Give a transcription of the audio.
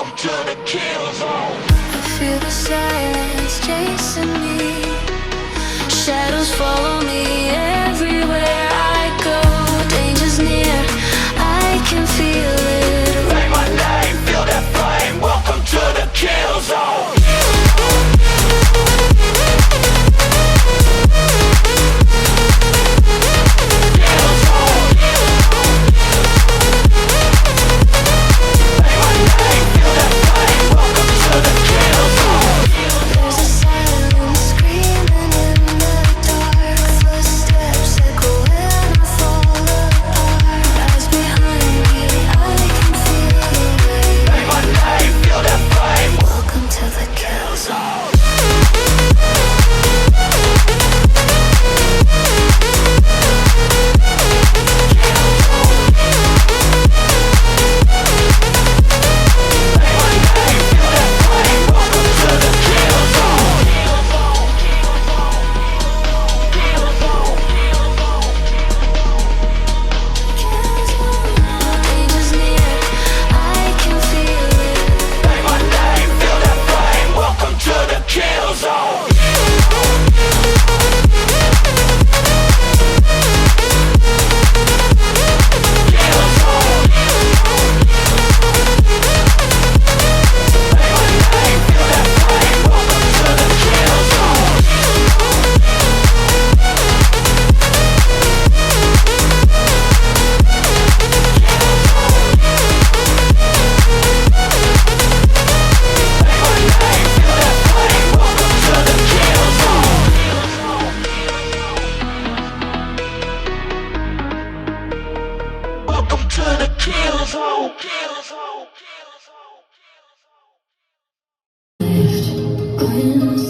Welcome to the kill zone. I feel the silence chasing me. Shadows follow me everywhere I go. Danger's near, I can feel it. Say my name, feel that flame. Welcome to the kill zone. Welcome to the kill zone. Kill zone. Kill zone. Kill zone.